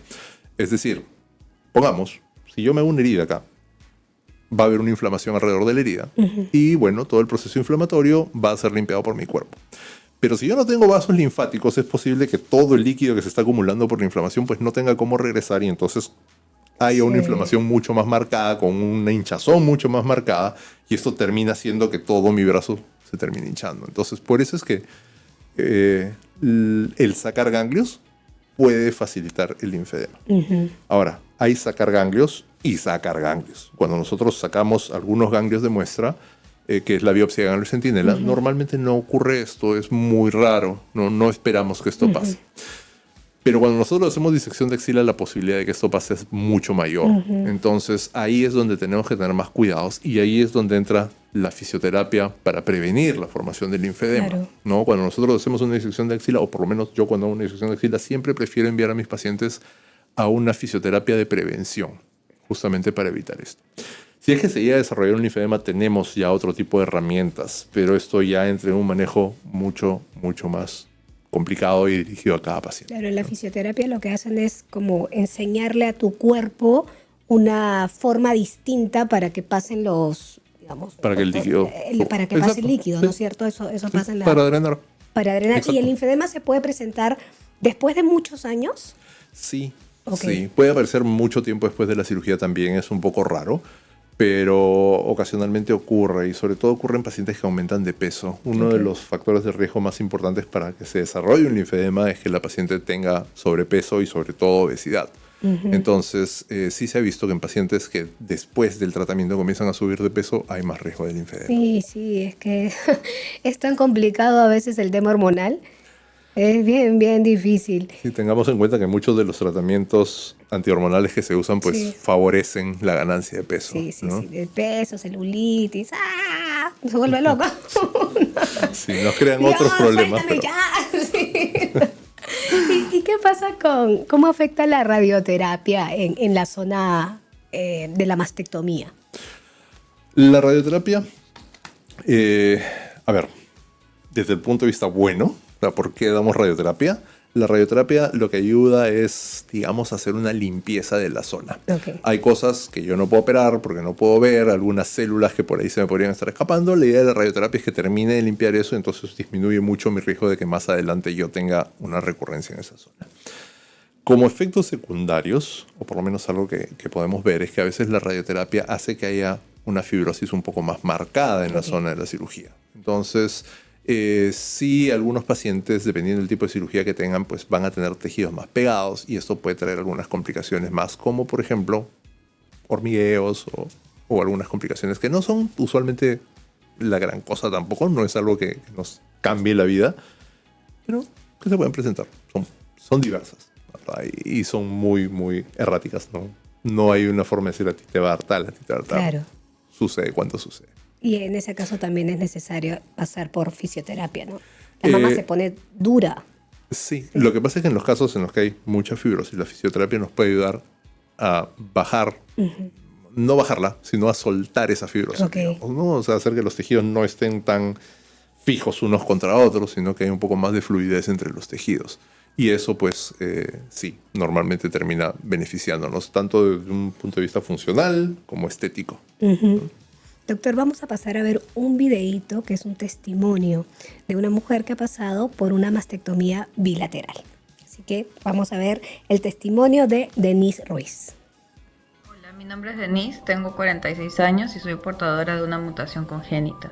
Es decir, pongamos, si yo me hago una herida acá, va a haber una inflamación alrededor de la herida y bueno, todo el proceso inflamatorio va a ser limpiado por mi cuerpo. Pero si yo no tengo vasos linfáticos, es posible que todo el líquido que se está acumulando por la inflamación pues no tenga cómo regresar y entonces haya una inflamación mucho más marcada, con una hinchazón mucho más marcada, y esto termina haciendo que todo mi brazo se termine hinchando. Entonces, por eso es que el sacar ganglios puede facilitar el linfedema. Ahora, hay sacar ganglios y sacar ganglios. Cuando nosotros sacamos algunos ganglios de muestra, que es la biopsia de ganglio centinela, normalmente no ocurre esto, es muy raro, no esperamos que esto pase. Pero cuando nosotros hacemos disección de axila, la posibilidad de que esto pase es mucho mayor. Entonces ahí es donde tenemos que tener más cuidados y ahí es donde entra la fisioterapia para prevenir la formación del linfedema. Claro. ¿No? Cuando nosotros hacemos una disección de axila, o por lo menos yo cuando hago una disección de axila, siempre prefiero enviar a mis pacientes a una fisioterapia de prevención, justamente para evitar esto. Si es que se llega a desarrollar un linfedema, tenemos ya otro tipo de herramientas, pero esto ya entra en un manejo mucho más complicado y dirigido a cada paciente. Claro, en la fisioterapia lo que hacen es como enseñarle a tu cuerpo una forma distinta para que pasen los, digamos... Para que el líquido... Para que pase el líquido, ¿no es cierto? Eso pasa en la... Para drenar. Para drenar. Exacto. ¿Y el linfedema se puede presentar después de muchos años? Sí, sí. Puede aparecer mucho tiempo después de la cirugía también, es un poco raro, pero ocasionalmente ocurre y sobre todo ocurre en pacientes que aumentan de peso. Uno de los factores de riesgo más importantes para que se desarrolle un linfedema es que la paciente tenga sobrepeso y sobre todo obesidad. Entonces, sí se ha visto que en pacientes que después del tratamiento comienzan a subir de peso, hay más riesgo de linfedema. Sí, es que es tan complicado a veces el tema hormonal. Es bien difícil. Sí, tengamos en cuenta que muchos de los tratamientos antihormonales que se usan pues favorecen la ganancia de peso. Sí, ¿no? El peso, celulitis, se vuelve loco. Sí, nos crean otros problemas. Pero... Sí. ¿Y qué pasa cómo afecta la radioterapia en la zona de la mastectomía? La radioterapia, a ver, desde el punto de vista bueno, ¿por qué damos radioterapia? La radioterapia lo que ayuda es, digamos, hacer una limpieza de la zona. Hay cosas que yo no puedo operar porque no puedo ver, algunas células que por ahí se me podrían estar escapando. La idea de la radioterapia es que termine de limpiar eso, entonces disminuye mucho mi riesgo de que más adelante yo tenga una recurrencia en esa zona. Como efectos secundarios, o por lo menos algo que podemos ver, es que a veces la radioterapia hace que haya una fibrosis un poco más marcada en la zona de la cirugía. Entonces... sí, algunos pacientes, dependiendo del tipo de cirugía que tengan, pues van a tener tejidos más pegados y esto puede traer algunas complicaciones más, como por ejemplo hormigueos o algunas complicaciones que no son usualmente la gran cosa tampoco, no es algo que nos cambie la vida, pero que se pueden presentar. Son diversas, ¿verdad? Y son muy erráticas, ¿no? No hay una forma de decir a ti te va a dar tal, a ti te va a dar tal. Claro. Sucede cuando sucede. Y en ese caso también es necesario pasar por fisioterapia, ¿no? La mama se pone dura. Sí, lo que pasa es que en los casos en los que hay mucha fibrosis, la fisioterapia nos puede ayudar a bajar, no bajarla, sino a soltar esa fibrosa, digamos, ¿no? O sea, hacer que los tejidos no estén tan fijos unos contra otros, sino que hay un poco más de fluidez entre los tejidos. Y eso, pues, sí, normalmente termina beneficiándonos, tanto desde un punto de vista funcional como estético. Doctor, vamos a pasar a ver un videíto que es un testimonio de una mujer que ha pasado por una mastectomía bilateral. Así que vamos a ver el testimonio de Denise Ruiz. Hola, mi nombre es Denise, tengo 46 años y soy portadora de una mutación congénita.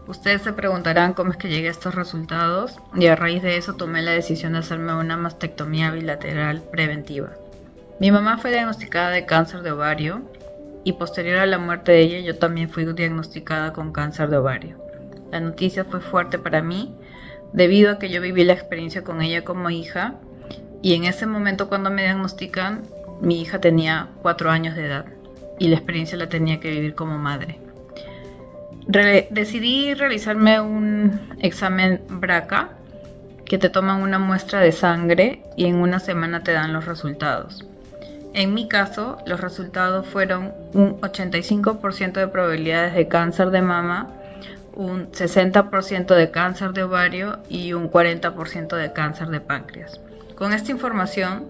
Ustedes se preguntarán cómo es que llegué a estos resultados y a raíz de eso tomé la decisión de hacerme una mastectomía bilateral preventiva. Mi mamá fue diagnosticada de cáncer de ovario y posterior a la muerte de ella yo también fui diagnosticada con cáncer de ovario. La noticia fue fuerte para mí debido a que yo viví la experiencia con ella como hija y en ese momento cuando me diagnostican mi hija tenía 4 años de edad y la experiencia la tenía que vivir como madre. Decidí realizarme un examen BRCA, que te toman una muestra de sangre y en una semana te dan los resultados. En mi caso, los resultados fueron un 85% de probabilidades de cáncer de mama, un 60% de cáncer de ovario y un 40% de cáncer de páncreas. Con esta información,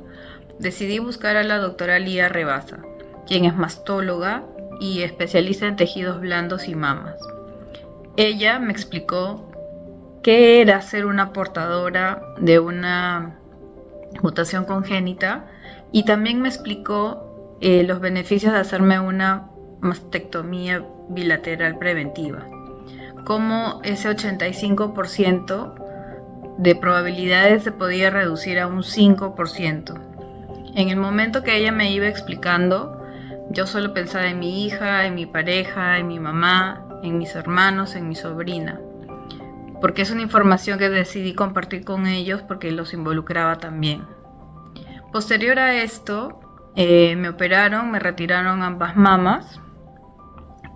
decidí buscar a la doctora Lía Rebasa, quien es mastóloga y especialista en tejidos blandos y mamas. Ella me explicó qué era ser una portadora de una mutación congénita y también me explicó los beneficios de hacerme una mastectomía bilateral preventiva. Cómo ese 85% de probabilidades se podía reducir a un 5%. En el momento que ella me iba explicando, yo solo pensaba en mi hija, en mi pareja, en mi mamá, en mis hermanos, en mi sobrina. Porque es una información que decidí compartir con ellos porque los involucraba también. Posterior a esto, me operaron, me retiraron ambas mamas.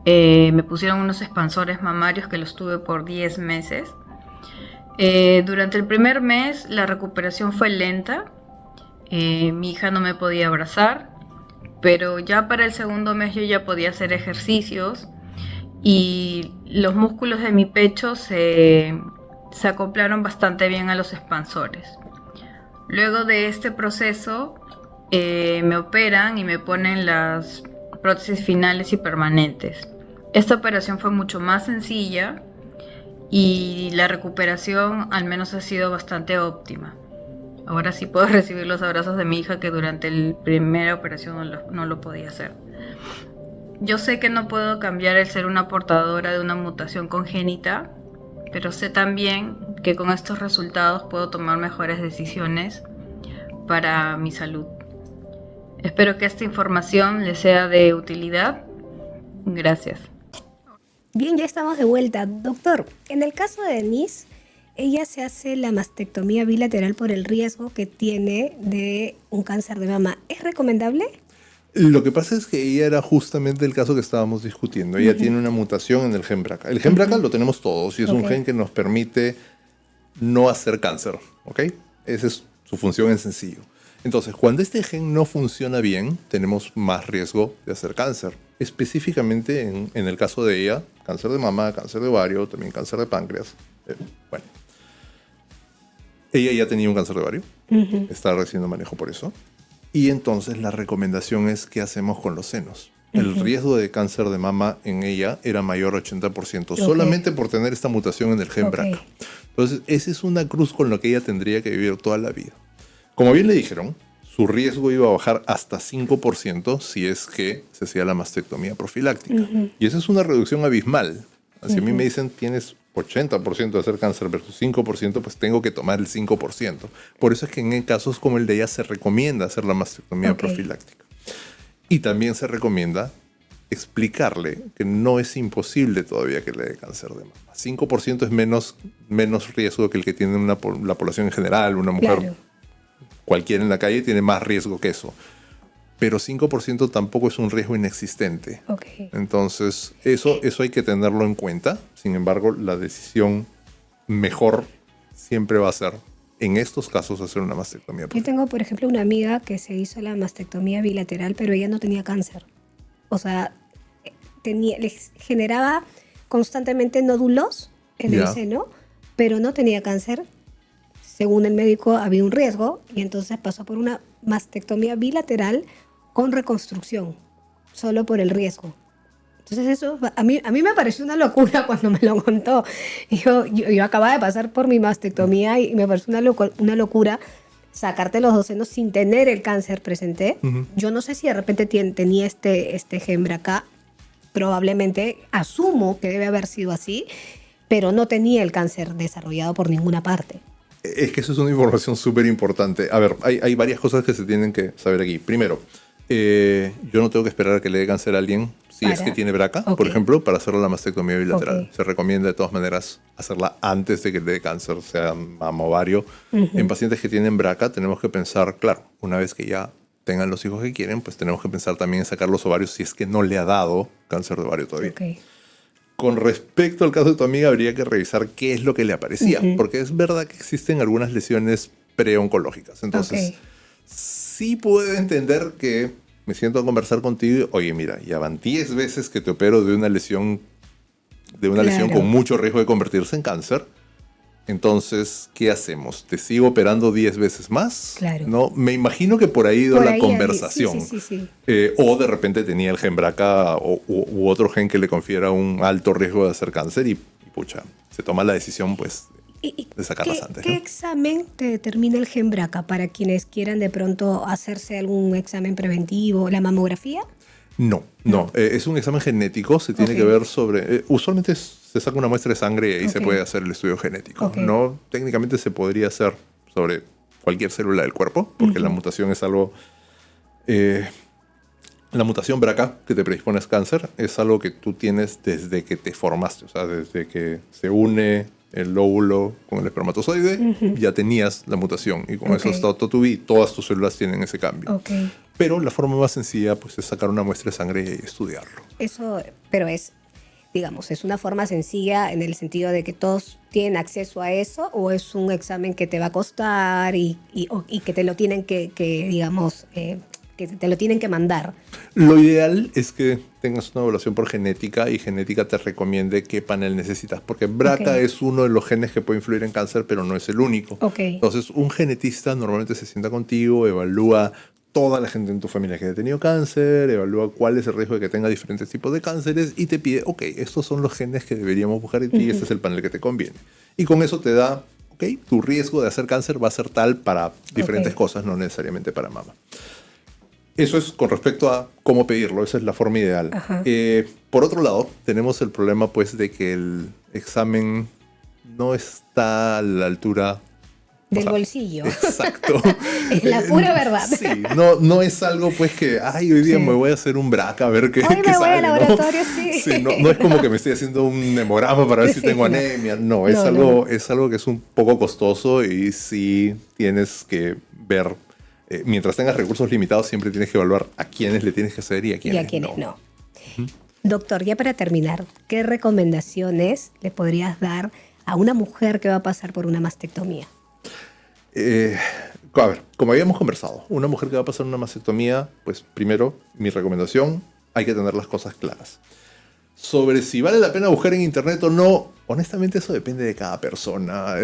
Me pusieron unos expansores mamarios que los tuve por 10 meses. Durante el primer mes la recuperación fue lenta. Mi hija no me podía abrazar, pero ya para el segundo mes yo ya podía hacer ejercicios y los músculos de mi pecho se acoplaron bastante bien a los expansores. Luego de este proceso me operan y me ponen las prótesis finales y permanentes. Esta operación fue mucho más sencilla y la recuperación al menos ha sido bastante óptima. Ahora sí puedo recibir los abrazos de mi hija que durante la primera operación no lo podía hacer. Yo sé que no puedo cambiar el ser una portadora de una mutación congénita, pero sé también que con estos resultados puedo tomar mejores decisiones para mi salud. Espero que esta información les sea de utilidad. Gracias. Bien, ya estamos de vuelta. Doctor, en el caso de Denise, ella se hace la mastectomía bilateral por el riesgo que tiene de un cáncer de mama. ¿Es recomendable? Lo que pasa es que ella era justamente el caso que estábamos discutiendo. Ella tiene una mutación en el gen BRCA. El gen BRCA lo tenemos todos y es un gen que nos permite no hacer cáncer, ¿ok? Esa es su función en sencillo. Entonces, cuando este gen no funciona bien, tenemos más riesgo de hacer cáncer. Específicamente en el caso de ella, cáncer de mama, cáncer de ovario, también cáncer de páncreas. Bueno, ella ya tenía un cáncer de ovario, está recibiendo manejo por eso. Y entonces la recomendación es qué hacemos con los senos. El riesgo de cáncer de mama en ella era mayor a 80%, solamente por tener esta mutación en el gen BRCA. Entonces, esa es una cruz con la que ella tendría que vivir toda la vida. Como bien le dijeron, su riesgo iba a bajar hasta 5% si es que se hacía la mastectomía profiláctica. Y esa es una reducción abismal. Si a mí me dicen tienes 80% de hacer cáncer versus 5%, pues tengo que tomar el 5%. Por eso es que en casos como el de ella se recomienda hacer la mastectomía profiláctica. Y también se recomienda explicarle que no es imposible todavía que le dé cáncer de mama. 5% es menos riesgo que el que tiene la población en general. Una mujer cualquiera en la calle tiene más riesgo que eso. Pero 5% tampoco es un riesgo inexistente. Entonces, eso hay que tenerlo en cuenta. Sin embargo, la decisión mejor siempre va a ser en estos casos hacer una mastectomía. Yo tengo, por ejemplo, una amiga que se hizo la mastectomía bilateral, pero ella no tenía cáncer. O sea, les generaba constantemente nódulos en el seno, pero no tenía cáncer. Según el médico, había un riesgo y entonces pasó por una mastectomía bilateral con reconstrucción, solo por el riesgo. Entonces eso a mí me pareció una locura cuando me lo contó. Yo acababa de pasar por mi mastectomía y me pareció una locura sacarte los 2 senos sin tener el cáncer presente. Yo no sé si de repente tenía este gen BRCA, probablemente asumo que debe haber sido así, pero no tenía el cáncer desarrollado por ninguna parte. Es que eso es una información súper importante. A ver, hay varias cosas que se tienen que saber aquí. Primero, yo no tengo que esperar a que le dé cáncer a alguien si es que tiene BRCA, por ejemplo, para hacerle la mastectomía bilateral. Se recomienda de todas maneras hacerla antes de que le dé cáncer, sea mama o ovario. En pacientes que tienen BRCA tenemos que pensar, claro, una vez que ya tengan los hijos que quieren, pues tenemos que pensar también en sacar los ovarios si es que no le ha dado cáncer de ovario todavía. Con respecto al caso de tu amiga, habría que revisar qué es lo que le aparecía, porque es verdad que existen algunas lesiones preoncológicas. Entonces, sí puedo entender que me siento a conversar contigo y, oye, mira, ya van 10 veces que te opero de una lesión con mucho riesgo de convertirse en cáncer. Entonces, ¿qué hacemos? ¿Te sigo operando 10 veces más? Claro. ¿No? Me imagino que por ahí ha ido la conversación. Sí. O de repente tenía el gen BRCA u otro gen que le confiera un alto riesgo de hacer cáncer y pucha, se toma la decisión pues de sacarlas antes. ¿Qué examen te determina el gen BRCA para quienes quieran de pronto hacerse algún examen preventivo? ¿La mamografía? No. Es un examen genético, se tiene que ver sobre... usualmente se saca una muestra de sangre y ahí se puede hacer el estudio genético. No, técnicamente se podría hacer sobre cualquier célula del cuerpo, porque la mutación es algo... la mutación BRCA que te predispone a cáncer es algo que tú tienes desde que te formaste, o sea, desde que se une el óvulo con el espermatozoide, ya tenías la mutación y con eso está todo tu vida y todas tus células tienen ese cambio. Pero la forma más sencilla pues, es sacar una muestra de sangre y estudiarlo. Eso, pero es, digamos, es una forma sencilla en el sentido de que todos tienen acceso a eso, o es un examen que te va a costar y que te lo tienen que digamos, que te lo tienen que mandar. Lo ideal es que tengas una evaluación por genética y genética te recomiende qué panel necesitas, porque BRCA es uno de los genes que puede influir en cáncer, pero no es el único. Entonces, un genetista normalmente se sienta contigo, evalúa toda la gente en tu familia que ha tenido cáncer, evalúa cuál es el riesgo de que tenga diferentes tipos de cánceres y te pide, ok, estos son los genes que deberíamos buscar en ti y este es el panel que te conviene. Y con eso te da, ok, tu riesgo de hacer cáncer va a ser tal para diferentes cosas, no necesariamente para mama. Eso es con respecto a cómo pedirlo, esa es la forma ideal. Por otro lado, tenemos el problema pues de que el examen no está a la altura del bolsillo. Exacto. Es la pura verdad. Sí, no es algo pues que, ay, hoy día me voy a hacer un BRCA a ver qué sale. Hoy me voy al laboratorio, sí. No es como que me estoy haciendo un hemograma para ver si tengo anemia. No, es algo que es un poco costoso y sí tienes que ver. Mientras tengas recursos limitados, siempre tienes que evaluar a quiénes le tienes que hacer y a quiénes no. Doctor, ya para terminar, ¿qué recomendaciones le podrías dar a una mujer que va a pasar por una mastectomía? A ver, como habíamos conversado, una mujer que va a pasar una mastectomía, pues primero, mi recomendación, hay que tener las cosas claras. Sobre si vale la pena buscar en internet o no, honestamente eso depende de cada persona.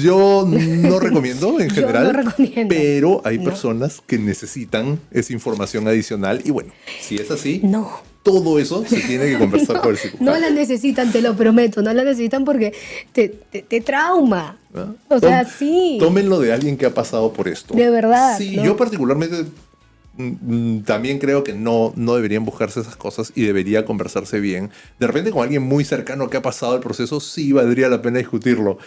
Yo no recomiendo en general, pero hay personas que necesitan esa información adicional y bueno, si es así, todo eso se tiene que conversar con el cirujano. No la necesitan, te lo prometo, no la necesitan porque te trauma. O sea, sí. Tómenlo de alguien que ha pasado por esto. De verdad. Sí, yo particularmente también creo que no deberían buscarse esas cosas y debería conversarse bien. De repente con alguien muy cercano que ha pasado el proceso, sí valdría la pena discutirlo.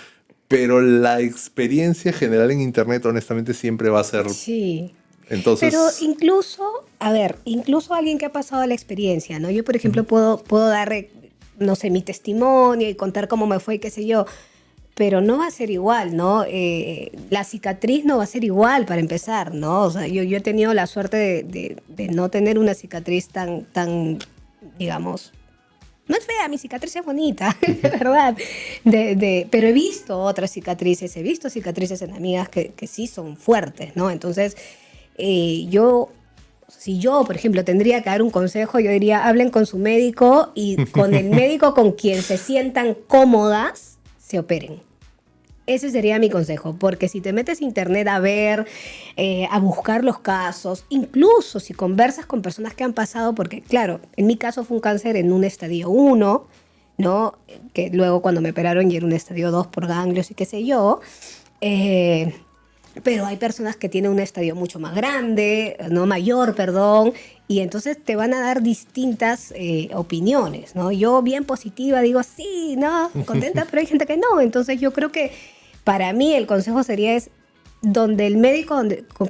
Pero la experiencia general en internet, honestamente, siempre va a ser... Sí. Entonces... Pero incluso alguien que ha pasado la experiencia, ¿no? Yo, por ejemplo, puedo dar, no sé, mi testimonio y contar cómo me fue y qué sé yo. Pero no va a ser igual, ¿no? La cicatriz no va a ser igual para empezar, ¿no? O sea, yo he tenido la suerte de no tener una cicatriz tan, digamos, no es fea, mi cicatriz es bonita, de verdad. Pero he visto otras cicatrices, he visto cicatrices en amigas que sí son fuertes, ¿no? Entonces, si yo, por ejemplo, tendría que dar un consejo, yo diría, hablen con su médico y con el médico con quien se sientan cómodas, se operen. Ese sería mi consejo, porque si te metes a internet a ver, a buscar los casos, incluso si conversas con personas que han pasado, porque claro, en mi caso fue un cáncer en un estadio 1, ¿no? Que luego cuando me operaron ya era un estadio 2 por ganglios y qué sé yo, pero hay personas que tienen un estadio mucho más grande, no mayor, perdón, y entonces te van a dar distintas opiniones, ¿no? Yo bien positiva digo, sí, no, contenta, pero hay gente que no. Entonces yo creo que para mí el consejo sería es donde el médico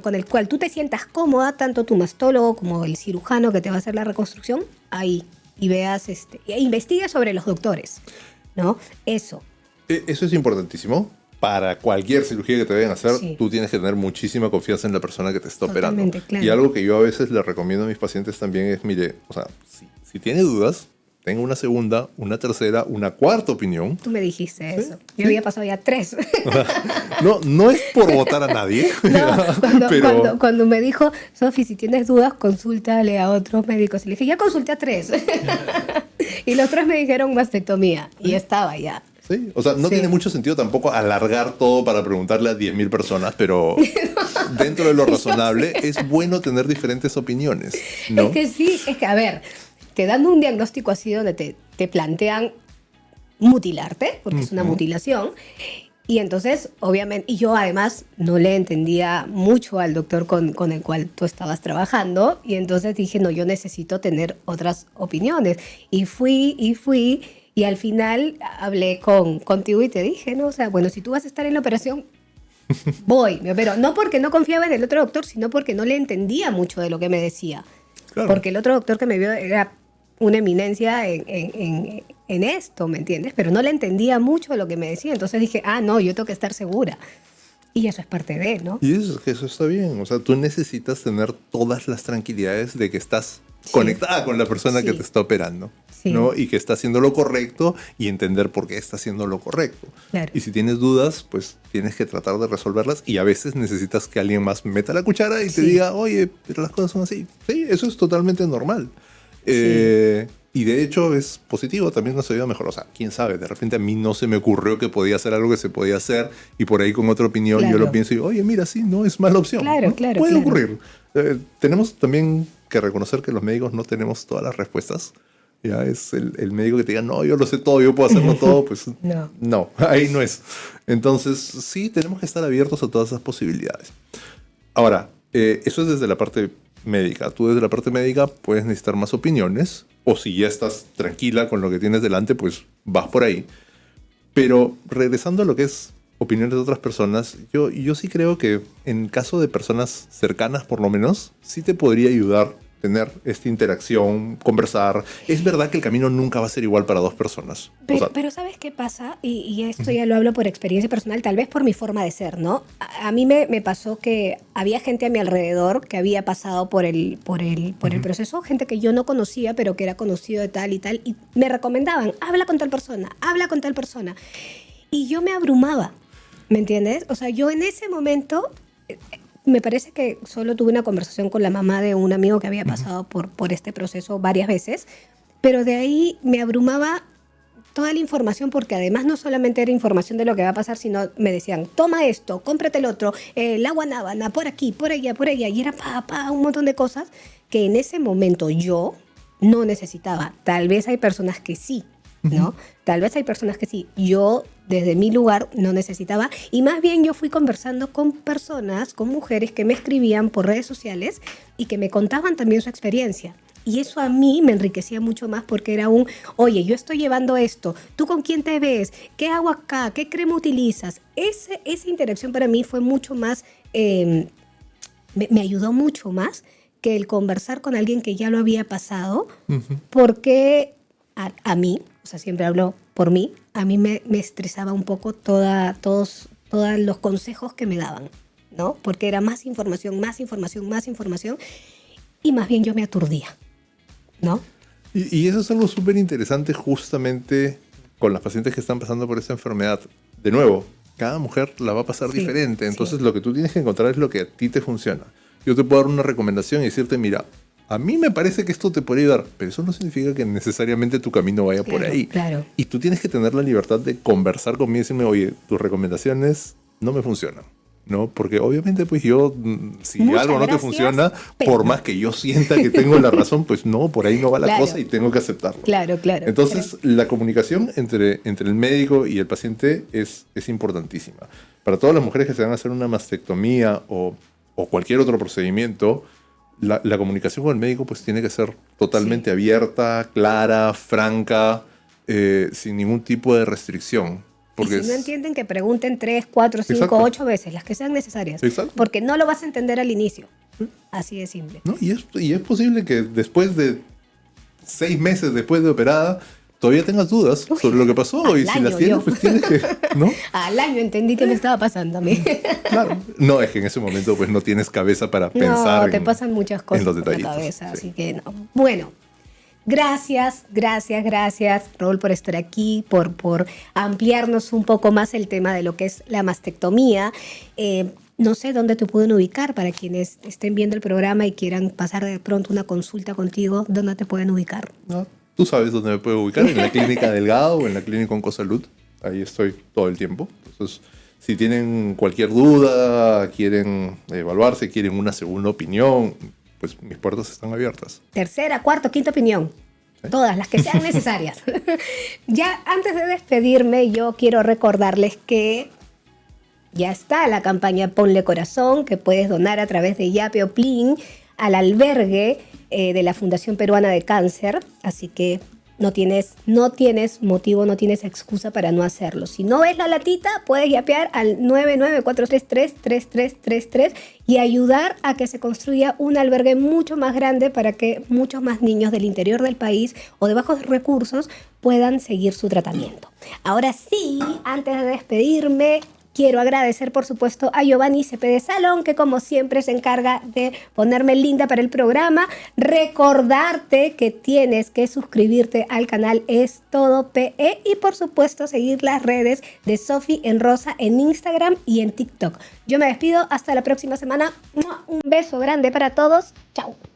con el cual tú te sientas cómoda, tanto tu mastólogo como el cirujano que te va a hacer la reconstrucción, ahí, y veas, e investiga sobre los doctores, ¿no? Eso. Eso es importantísimo. Para cualquier cirugía que te vayan a hacer, Sí. tú tienes que tener muchísima confianza en la persona que te está Totalmente, operando. claro. Y algo que yo a veces le recomiendo a mis pacientes también es, mire, o sea, si tiene dudas, tenga una segunda, una tercera, una cuarta opinión. Tú me dijiste Sí, eso. sí. Yo había pasado ya 3. No es por votar a nadie, No, pero cuando me dijo, Sofi, si tienes dudas, consúltale a otros médicos. Y le dije, ya consulté a 3. Y los 3 me dijeron mastectomía. Y estaba ya. sí, o sea, no Sí. tiene mucho sentido tampoco alargar todo para preguntarle a 10.000 personas, pero dentro de lo razonable es bueno tener diferentes opiniones, ¿no? Es que sí, es que a ver, te dan un diagnóstico así donde te plantean mutilarte, porque es una mutilación. Y entonces, obviamente, y yo además no le entendía mucho al doctor con el cual tú estabas trabajando, y entonces dije, no, yo necesito tener otras opiniones. Y fui, y al final hablé contigo y te dije, ¿no? O sea, bueno, si tú vas a estar en la operación, voy, me opero. No porque no confiaba en el otro doctor, sino porque no le entendía mucho de lo que me decía. Claro. Porque el otro doctor que me vio era una eminencia en esto, ¿me entiendes? Pero no le entendía mucho lo que me decía. Entonces dije, no, yo tengo que estar segura. Y eso es parte de, ¿no? Y eso está bien, o sea, tú necesitas tener todas las tranquilidades de que estás conectada con la persona que Sí. te está operando, Sí. ¿no? Y que está haciendo lo correcto y entender por qué está haciendo lo correcto. Claro. Y si tienes dudas, pues tienes que tratar de resolverlas y a veces necesitas que alguien más meta la cuchara y te Sí. diga, oye, pero las cosas son así. Sí, eso es totalmente normal. Y de hecho es positivo, también nos ayuda mejor. O sea, quién sabe, de repente a mí no se me ocurrió que podía hacer algo que se podía hacer y por ahí con otra opinión yo Claro. lo pienso y digo, oye, mira, sí, no es mala opción. Claro, ¿no? claro, Puede claro. ocurrir. Tenemos también que reconocer que los médicos no tenemos todas las respuestas. Ya es el médico que te diga, no, yo lo sé todo, yo puedo hacerlo todo, pues No. ahí no es. Entonces, sí, tenemos que estar abiertos a todas esas posibilidades. Ahora, eso es desde la parte médica. Tú desde la parte médica puedes necesitar más opiniones, o si ya estás tranquila con lo que tienes delante, pues vas por ahí. Pero regresando a lo que es opiniones de otras personas, yo sí creo que en caso de personas cercanas, por lo menos, sí te podría ayudar tener esta interacción, conversar. Es verdad que el camino nunca va a ser igual para dos personas. Pero ¿sabes qué pasa? Y esto ya lo hablo por experiencia personal, tal vez por mi forma de ser, ¿no? A mí me pasó que había gente a mi alrededor que había pasado por el proceso, gente que yo no conocía, pero que era conocido de tal, y me recomendaban, habla con tal persona. Y yo me abrumaba, ¿me entiendes? O sea, yo en ese momento... Me parece que solo tuve una conversación con la mamá de un amigo que había pasado por este proceso varias veces, pero de ahí me abrumaba toda la información, porque además no solamente era información de lo que va a pasar, sino me decían, toma esto, cómprate el otro, la guanábana, por aquí, por allá, y era un montón de cosas que en ese momento yo no necesitaba. Tal vez hay personas que sí, ¿no? Tal vez hay personas que sí. Yo, desde mi lugar, no necesitaba. Y más bien yo fui conversando con personas, con mujeres que me escribían por redes sociales y que me contaban también su experiencia. Y eso a mí me enriquecía mucho más, porque era oye, yo estoy llevando esto, ¿tú con quién te ves? ¿Qué hago acá? ¿Qué crema utilizas? Esa interacción para mí fue mucho más, me ayudó mucho más que el conversar con alguien que ya lo había pasado, porque a mí, o sea, siempre hablo por mí, a mí me estresaba un poco todos los consejos que me daban, ¿no? Porque era más información, y más bien yo me aturdía, ¿no? Y eso es algo súper interesante justamente con las pacientes que están pasando por esta enfermedad. De nuevo, cada mujer la va a pasar diferente, entonces lo que tú tienes que encontrar es lo que a ti te funciona. Yo te puedo dar una recomendación y decirte, mira, a mí me parece que esto te puede ayudar, pero eso no significa que necesariamente tu camino vaya por ahí. Claro. Y tú tienes que tener la libertad de conversar conmigo y decirme, oye, tus recomendaciones no me funcionan. ¿No? Porque obviamente pues yo, si Muchas algo no te gracias, funciona, pero por más que yo sienta que tengo la razón, pues no, por ahí no va la Claro. cosa y tengo que aceptarlo. Claro. Entonces, la comunicación entre el médico y el paciente es importantísima. Para todas las mujeres que se van a hacer una mastectomía o cualquier otro procedimiento, la comunicación con el médico pues tiene que ser totalmente abierta, clara, franca, sin ningún tipo de restricción. Porque y si no entienden, que pregunten 3, 4, 5, Exacto. 8 veces, las que sean necesarias. Exacto. Porque no lo vas a entender al inicio. Así de simple. ¿No? Y es posible que después de 6 meses después de operada todavía tengas dudas sobre lo que pasó. al Y si año las tienes, yo. pues tienes que... ¿no? Al año entendí que me estaba pasando a mí. Claro. No, es que en ese momento pues no tienes cabeza para pensar No, te pasan muchas cosas en los por la detallitos. cabeza, Sí. así que no. Bueno, gracias, Raúl, por estar aquí, por ampliarnos un poco más el tema de lo que es la mastectomía. No sé dónde te pueden ubicar para quienes estén viendo el programa y quieran pasar de pronto una consulta contigo, ¿dónde te pueden ubicar? ¿No? Tú sabes dónde me puedo ubicar, en la Clínica Delgado o en la Clínica Oncosalud. Ahí estoy todo el tiempo. Entonces, si tienen cualquier duda, quieren evaluarse, quieren una segunda opinión, pues mis puertas están abiertas. Tercera, cuarta, quinta opinión. ¿Sí? Todas las que sean necesarias. Ya antes de despedirme, yo quiero recordarles que ya está la campaña Ponle Corazón, que puedes donar a través de Yape o Plin al albergue de la Fundación Peruana de Cáncer. Así que no tienes motivo, no tienes excusa para no hacerlo. Si no ves la latita, puedes yapear al 994333333 y ayudar a que se construya un albergue mucho más grande para que muchos más niños del interior del país o de bajos recursos puedan seguir su tratamiento. Ahora sí, antes de despedirme, quiero agradecer, por supuesto, a Giovanni Cepede Salón, que como siempre se encarga de ponerme linda para el programa. Recordarte que tienes que suscribirte al canal Es Todo PE y, por supuesto, seguir las redes de Sofi en Rosa en Instagram y en TikTok. Yo me despido hasta la próxima semana. Un beso grande para todos. Chao.